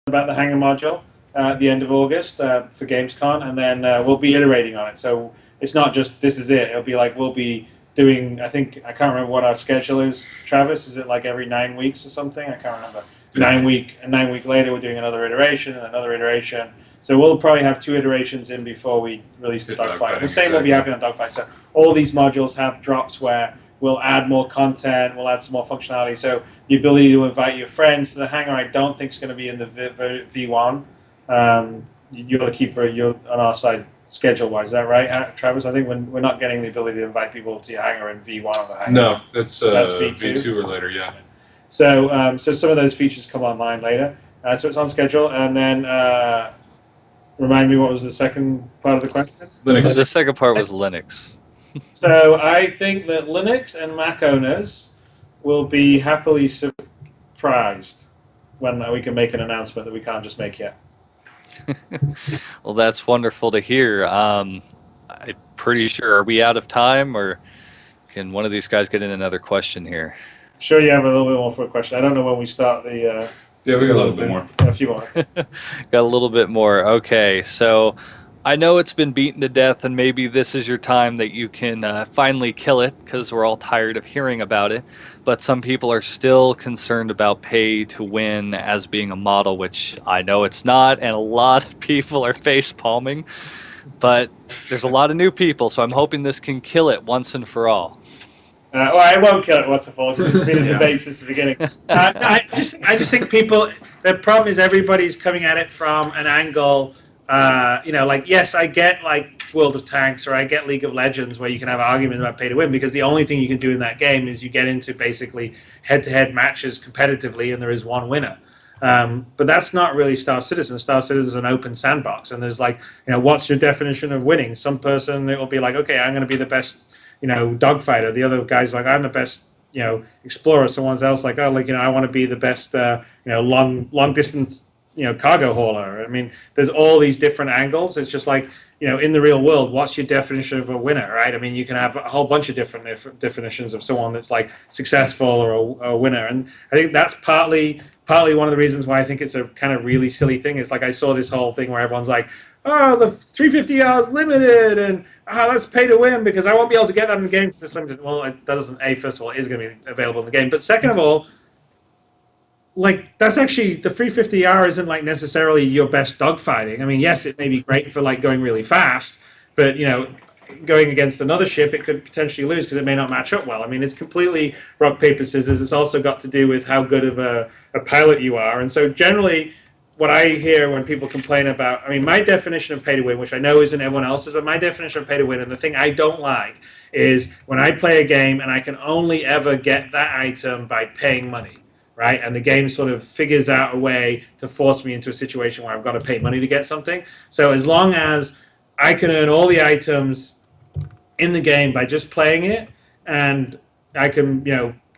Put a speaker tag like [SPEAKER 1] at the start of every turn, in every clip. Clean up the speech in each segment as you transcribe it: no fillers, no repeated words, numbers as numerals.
[SPEAKER 1] about the Hangar module at the end of August for Gamescom, and then we'll be iterating on it. So it's not just this is it. It'll be like we'll be doing. I can't remember what our schedule is. Travis, is it like every 9 weeks or something? I can't remember. 9 week later, we're doing another iteration and another iteration. So we'll probably have 2 iterations in before we release the Dogfight. The same will be happening on Dogfight. So all these modules have drops where we'll add more content, we'll add some more functionality. So the ability to invite your friends to the Hangar, I don't think is going to be in the V1. You're the keeper. You're on our side schedule-wise. Is that right, Travis? I think we're not getting the ability to invite people to your Hangar in V1 of the Hangar.
[SPEAKER 2] No, that's V2 or later, yeah.
[SPEAKER 1] So some of those features come online later. So it's on schedule. And then remind me, what was the second part of the question?
[SPEAKER 3] Linux. The second part was Linux.
[SPEAKER 1] So I think that Linux and Mac owners will be happily surprised when we can make an announcement that we can't just make yet.
[SPEAKER 3] Well, that's wonderful to hear. I'm pretty sure. Are we out of time, or can one of these guys get in another question here?
[SPEAKER 1] I'm sure you have a little bit more for a question. I don't know when we start the...
[SPEAKER 2] yeah, we got a little bit more.
[SPEAKER 1] A few more.
[SPEAKER 3] Got a little bit more. Okay, so I know it's been beaten to death, and maybe this is your time that you can finally kill it, because we're all tired of hearing about it. But some people are still concerned about pay to win as being a model, which I know it's not, and a lot of people are face palming. But there's a lot of new people, so I'm hoping this can kill it once and for all.
[SPEAKER 1] Well, I won't kill it once and for all because it's been a debate since the beginning. I just think people. The problem is everybody's coming at it from an angle. Like, yes, I get like World of Tanks or I get League of Legends where you can have arguments about pay to win because the only thing you can do in that game is you get into basically head-to-head matches competitively and there is one winner. But that's not really Star Citizen. Star Citizen is an open sandbox, and there's like, what's your definition of winning? Some person, it will be like, okay, I'm going to be the best, dogfighter. The other guy's like, I'm the best, explorer. Someone's else like, oh, like, I want to be the best, long distance, cargo hauler. I mean, there's all these different angles. It's just like, in the real world, what's your definition of a winner, right? I mean, you can have a whole bunch of different definitions of someone that's like successful or a winner. And I think that's partly one of the reasons why I think it's a kind of really silly thing. It's like I saw this whole thing where everyone's like, oh, the 350 hours limited, and let's pay to win because I won't be able to get that in the game. Well, that doesn't, first of all, it is going to be available in the game. But second of all, like, that's actually, the 350 hour isn't like necessarily your best dogfighting. I mean, yes, it may be great for like going really fast, but going against another ship, it could potentially lose because it may not match up well. I mean, it's completely rock, paper, scissors. It's also got to do with how good of a pilot you are. And so generally, what I hear when people complain about, I mean, my definition of pay to win, which I know isn't everyone else's, but my definition of pay to win, and the thing I don't like, is when I play a game and I can only ever get that item by paying money. Right? And the game sort of figures out a way to force me into a situation where I've got to pay money to get something. So as long as I can earn all the items in the game by just playing it, and I can,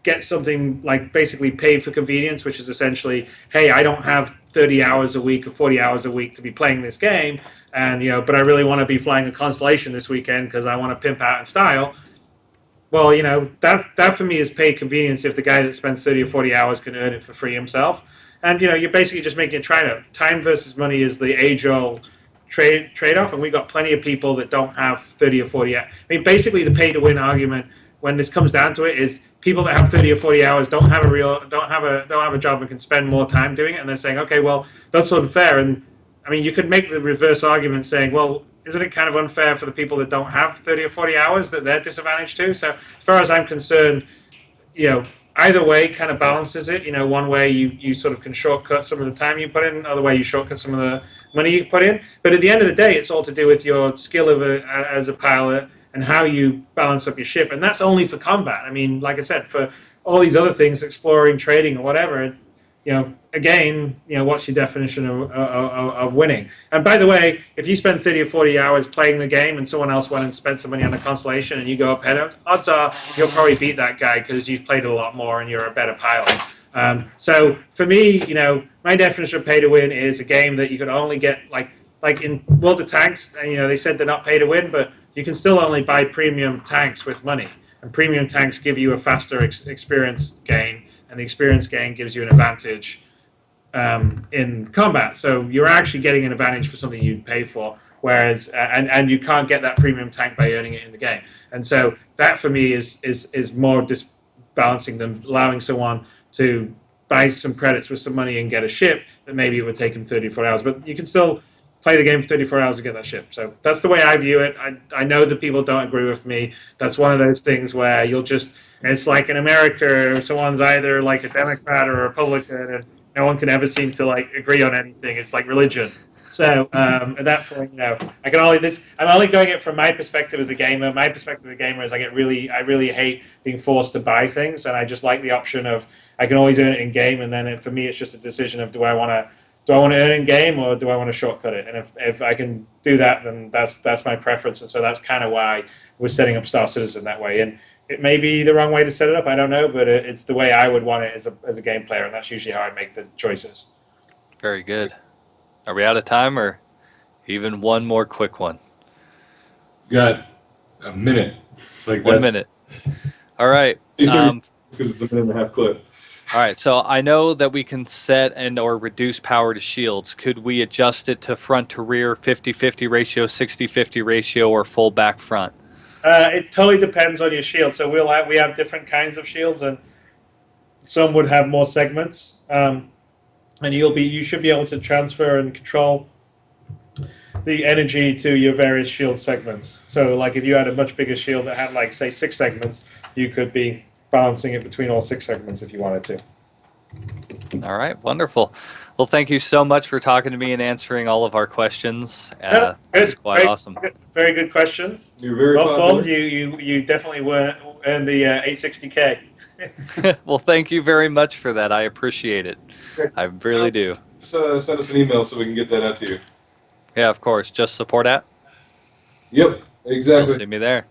[SPEAKER 1] get something like basically paid for convenience, which is essentially, hey, I don't have 30 hours a week or 40 hours a week to be playing this game, and but I really want to be flying a Constellation this weekend because I want to pimp out in style. Well, that for me is paid convenience if the guy that spends 30 or 40 hours can earn it for free himself. And, you're basically just making a trade-off. Time versus money is the age-old trade-off, and we've got plenty of people that don't have 30 or 40 hours. I mean, basically the pay-to-win argument, when this comes down to it, is people that have 30 or 40 hours don't have a job and can spend more time doing it, and they're saying, okay, well, that's unfair. And, I mean, you could make the reverse argument saying, well, isn't it kind of unfair for the people that don't have 30 or 40 hours that they're disadvantaged too? So as far as I'm concerned, either way kind of balances it. One way you sort of can shortcut some of the time you put in, other way you shortcut some of the money you put in. But at the end of the day, it's all to do with your skill as a pilot and how you balance up your ship. And that's only for combat. I mean, like I said, for all these other things, exploring, trading, or whatever, again, what's your definition of winning? And by the way, if you spend 30 or 40 hours playing the game and someone else went and spent some money on the Constellation and you go up head, odds are you'll probably beat that guy because you've played it a lot more and you're a better pilot. So for me, my definition of pay to win is a game that you could only get like in World of Tanks. And, they said they're not pay to win, but you can still only buy premium tanks with money. And premium tanks give you a faster experience gain. And the experience gain gives you an advantage in combat. So you're actually getting an advantage for something you'd pay for. Whereas and you can't get that premium tank by earning it in the game. And so that for me is more disbalancing than allowing someone to buy some credits with some money and get a ship that maybe it would take them 34 hours. But you can still play the game for 34 hours to get that ship. So that's the way I view it. I know that people don't agree with me. That's one of those things where you'll just, it's like in America, someone's either like a Democrat or a Republican, and no one can ever seem to like agree on anything. It's like religion. So at that point, I'm only going it from my perspective as a gamer. My perspective as a gamer is I really hate being forced to buy things, and I just like the option of I can always earn it in game, and then for me it's just a decision of do I want to earn in game or do I want to shortcut it? And if I can do that, then that's my preference, and so that's kind of why we're setting up Star Citizen that way. And it may be the wrong way to set it up, I don't know, but it's the way I would want it as a game player, and that's usually how I make the choices.
[SPEAKER 3] Very good. Are we out of time, or even one more quick one?
[SPEAKER 2] Got a minute. Like
[SPEAKER 3] 1 minute. All right.
[SPEAKER 2] Because it's a minute and a half clip.
[SPEAKER 3] All right. So I know that we can set and or reduce power to shields. Could we adjust it to front to rear, 50-50 ratio, 60-50 ratio, or full back front?
[SPEAKER 1] It totally depends on your shield. So we have different kinds of shields, and some would have more segments. And you should be able to transfer and control the energy to your various shield segments. So like if you had a much bigger shield that had like say 6 segments, you could be balancing it between all 6 segments if you wanted to.
[SPEAKER 3] All right, wonderful. Well, thank you so much for talking to me and answering all of our questions.
[SPEAKER 1] Good.
[SPEAKER 3] It's quite awesome.
[SPEAKER 1] Very good questions.
[SPEAKER 2] You're very
[SPEAKER 1] well formed. You definitely earned the 860K.
[SPEAKER 3] Well, thank you very much for that. I appreciate it. I really do.
[SPEAKER 2] Send us an email so we can get that out to you.
[SPEAKER 3] Yeah, of course. Just support at?
[SPEAKER 2] Yep, exactly.
[SPEAKER 3] You'll see me there.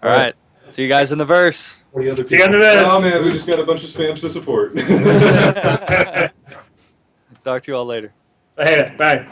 [SPEAKER 3] All right. See you guys in the verse.
[SPEAKER 1] See you in the verse.
[SPEAKER 2] Oh, man, we just got a bunch of spams to support.
[SPEAKER 3] Talk to you all later.
[SPEAKER 1] Later. Bye.